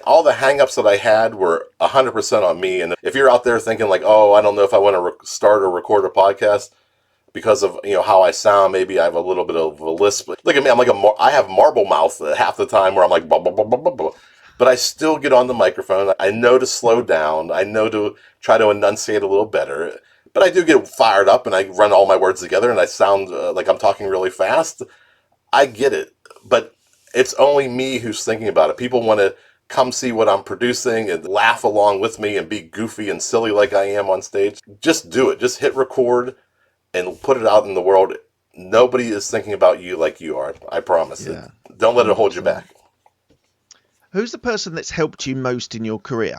all the hangups that I had were 100% on me. And if you're out there thinking like, oh, I don't know if I want to start or record a podcast because of how I sound, maybe I have a little bit of a lisp. Look at me, I'm like I have marble mouth half the time where I'm like blah, blah, blah, blah, blah, blah. But I still get on the microphone. I know to slow down. I know to try to enunciate a little better. But I do get fired up and I run all my words together and I sound like I'm talking really fast. I get it, but it's only me who's thinking about it. People want to come see what I'm producing and laugh along with me and be goofy and silly like I am on stage. Just do it. Just hit record and put it out in the world. Nobody is thinking about you like you are. I promise it. Yeah. Don't let it hold you 100%. back. Who's the person that's helped you most in your career?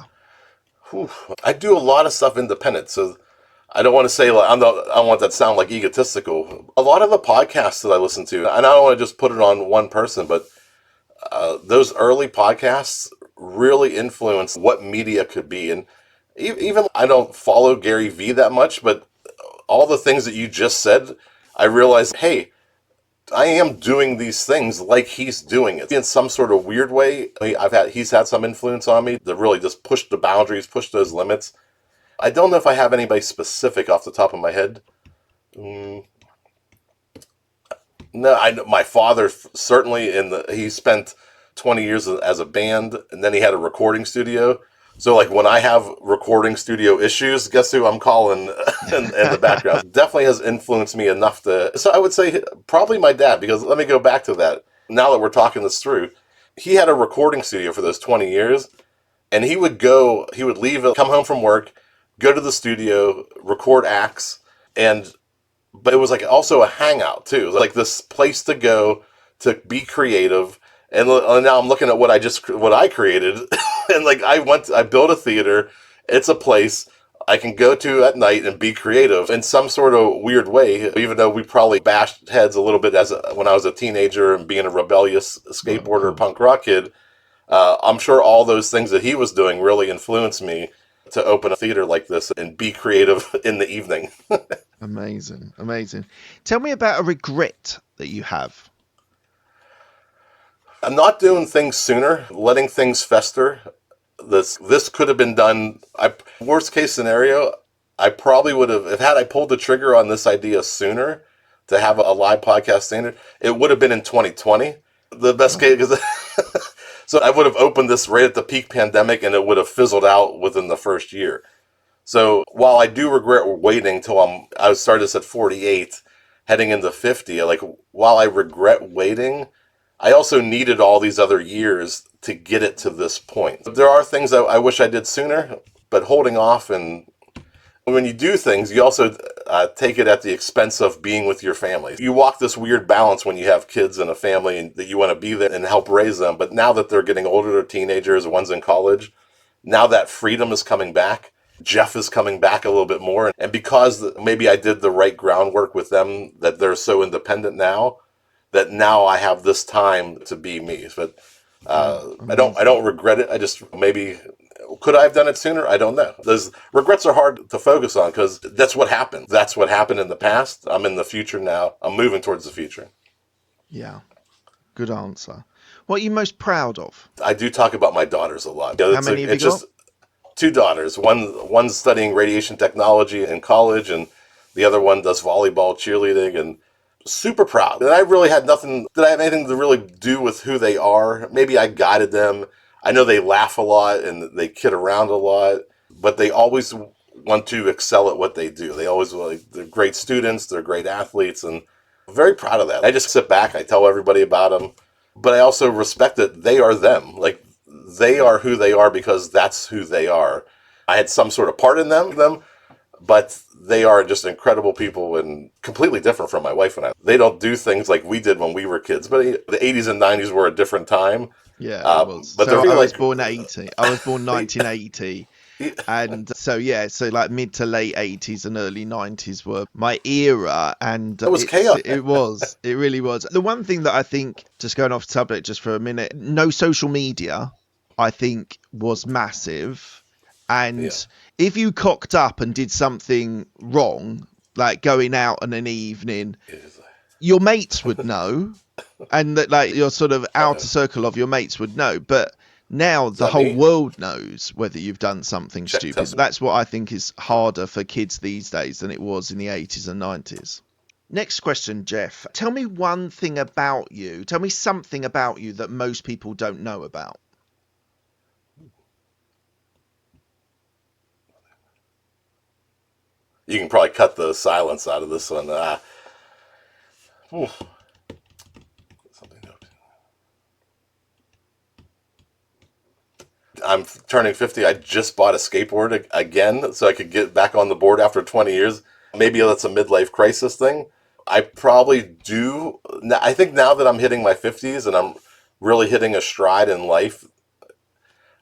Whew. I do a lot of stuff independent, so I don't want to say like I don't want that to sound like egotistical. A lot of the podcasts that I listen to, and I don't want to just put it on one person, but those early podcasts really influenced what media could be. And even I don't follow Gary Vee that much, but all the things that you just said, I realized, hey, I am doing these things like he's doing it in some sort of weird way. He's had some influence on me that really just pushed the boundaries, pushed those limits. I don't know if I have anybody specific off the top of my head. Mm, no, my father certainly he spent 20 years as a band, and then he had a recording studio. So like when I have recording studio issues, guess who I'm calling in the background? Definitely has influenced me enough to. So I would say probably my dad, because let me go back to that. Now that we're talking this through, he had a recording studio for those 20 years, and he would leave, come home from work, go to the studio, record acts, and but it was like also a hangout too. It was like this place to go to be creative. And now I'm looking at what I created, and like I built a theater. It's a place I can go to at night and be creative in some sort of weird way. Even though we probably bashed heads a little bit when I was a teenager and being a rebellious Well, of skateboarder, course. punk rock kid. I'm sure all those things that he was doing really influenced me to open a theater like this and be creative in the evening. Amazing. Amazing. Tell me about a regret that you have. I'm not doing things sooner, letting things fester. This could have been done. Worst case scenario, I probably would have, if had I pulled the trigger on this idea sooner to have a live podcast standard, it would have been in 2020. The best Oh, case, because so I would have opened this right at the peak pandemic, and it would have fizzled out within the first year. So while I do regret waiting till I started this at 48, heading into 50, like while I regret waiting, I also needed all these other years to get it to this point. There are things that I wish I did sooner, but holding off, and when you do things, you also take it at the expense of being with your family. You walk this weird balance when you have kids and a family and that you want to be there and help raise them. But now that they're getting older, they're teenagers, one's in college, now that freedom is coming back. Jeff is coming back a little bit more. And because maybe I did the right groundwork with them, that they're so independent now, that now I have this time to be me. But Yeah, I don't regret it. I just maybe could I have done it sooner? I don't know. Those regrets are hard to focus on because that's what happened. That's what happened in the past. I'm in the future now. I'm moving towards the future. yeah. Good answer. What are you most proud of? I do talk about my daughters a lot. How many have you It's got? just two daughters. One's studying radiation technology in college, and the other one does volleyball, cheerleading, and super proud. And I really had nothing. Did I have anything to really do with who they are? Maybe I guided them. I know they laugh a lot and they kid around a lot, but they always want to excel at what they do. They always they're great students. They're great athletes, and I'm very proud of that. I just sit back. I tell everybody about them, but I also respect that they are them. Like they are who they are because that's who they are. I had some sort of part in them, but they are just incredible people and completely different from my wife and I. They don't do things like we did when we were kids, but the 80s and 90s were a different time. Yeah, it was. But So they're I was like, born 80. I was born 1980. And so, yeah, so like mid to late 80s and early 90s were my era. And it was chaos. it really was. The one thing that I think, just going off subject just for a minute, no social media, I think was massive. And Yeah. if you cocked up and did something wrong, like going out on an evening, your mates would know, and that like your sort of outer circle of your mates would know. But now the whole world knows whether you've done something stupid. That's what I think is harder for kids these days than it was in the 80s and 90s. Next question, Jeff. Tell me one thing about you. Tell me something about you that most people don't know about. You can probably cut the silence out of this one. I'm turning 50. I just bought a skateboard again so I could get back on the board after 20 years. Maybe that's a midlife crisis thing. I probably do. I think now that I'm hitting my 50s and I'm really hitting a stride in life,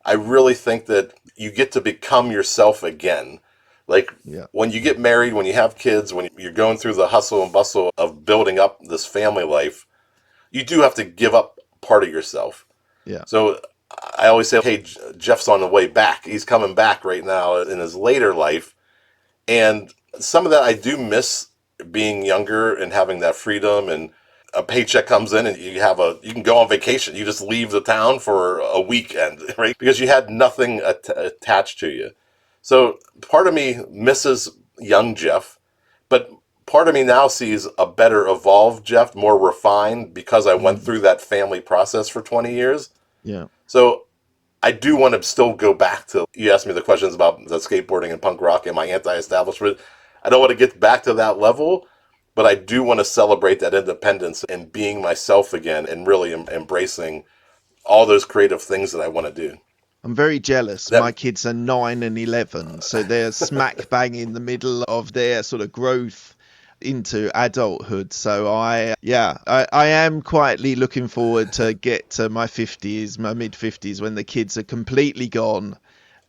I really think that you get to become yourself again. Like when you get married, when you have kids, when you're going through the hustle and bustle of building up this family life, you do have to give up part of yourself. Yeah. So I always say, hey, Jeff's on the way back. He's coming back right now in his later life. And some of that I do miss, being younger and having that freedom, and a paycheck comes in and you can go on vacation. You just leave the town for a weekend, right? Because you had nothing attached to you. So part of me misses young Jeff, but part of me now sees a better evolved Jeff, more refined, because I went through that family process for 20 years. Yeah. So I do want to still go back to, you asked me the questions about the skateboarding and punk rock and my anti-establishment. I don't want to get back to that level, but I do want to celebrate that independence and being myself again and really embracing all those creative things that I want to do. I'm very jealous. My kids are 9 and 11, so they're smack bang in the middle of their sort of growth into adulthood. So I am quietly looking forward to get to my 50s, my mid 50s, when the kids are completely gone.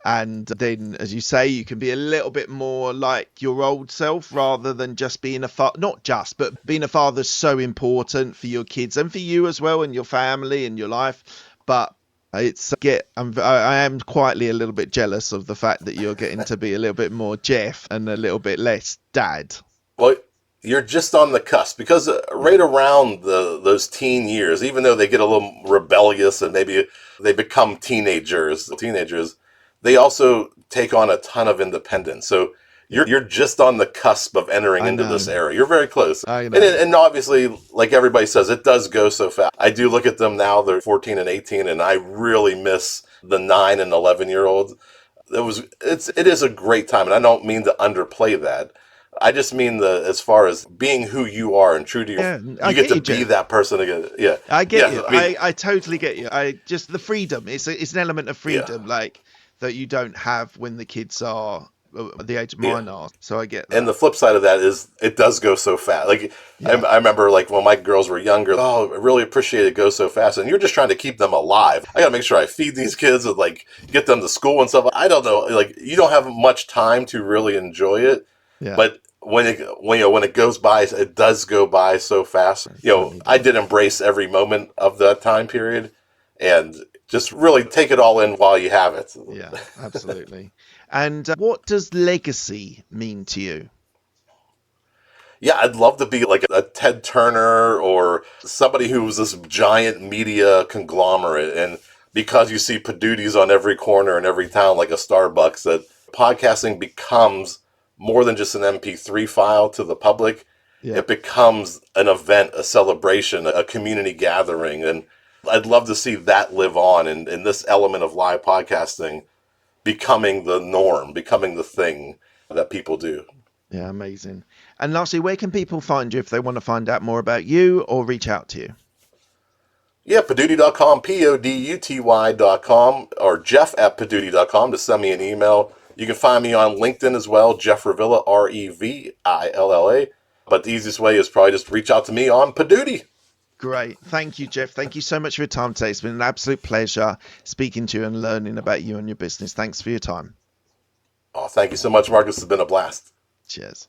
And then, as you say, you can be a little bit more like your old self rather than just being a father. Not just, but being a father is so important for your kids and for you as well, and your family and your life. But I am quietly a little bit jealous of the fact that you're getting to be a little bit more Jeff and a little bit less Dad. Well, you're just on the cusp, because right around those teen years, even though they get a little rebellious and maybe they become teenagers, they also take on a ton of independence. So you're just on the cusp of entering into this era. You're very close. I know. And obviously, like everybody says, it does go so fast. I do look at them now, they're 14 and 18, and I really miss the 9 and 11-year-olds. It is a great time, and I don't mean to underplay that. I just mean as far as being who you are and true to your, you get to be that person again. Yeah, I get you. I totally get you. I just the freedom. It's an element of freedom, like that you don't have when the kids are the age of mine are. So I get that. And the flip side of that is it does go so fast. Like I remember, like when my girls were younger, I really appreciate it goes so fast, and you're just trying to keep them alive. I gotta make sure I feed these kids and like get them to school and stuff. I don't know, like you don't have much time to really enjoy it. Yeah. But when it goes by, it does go by so fast. I did embrace every moment of that time period, and just really take it all in while you have it. Yeah, absolutely. And what does legacy mean to you? Yeah, I'd love to be like a Ted Turner or somebody who was this giant media conglomerate. And because you see Poduties on every corner in every town, like a Starbucks, that podcasting becomes more than just an MP3 file to the public. Yeah. It becomes an event, a celebration, a community gathering. And I'd love to see that live on in this element of live podcasting becoming the norm, becoming the thing that people do. Yeah, amazing. And lastly, where can people find you if they want to find out more about you or reach out to you? Yeah, Poduty.com, Poduty.com, or Jeff@Poduty.com to send me an email. You can find me on LinkedIn as well, Jeff Revilla, Revilla. But the easiest way is probably just reach out to me on Poduty. Great. Thank you, Jeff. Thank you so much for your time today. It's been an absolute pleasure speaking to you and learning about you and your business. Thanks for your time. Oh, thank you so much, Mark. This has been a blast. Cheers.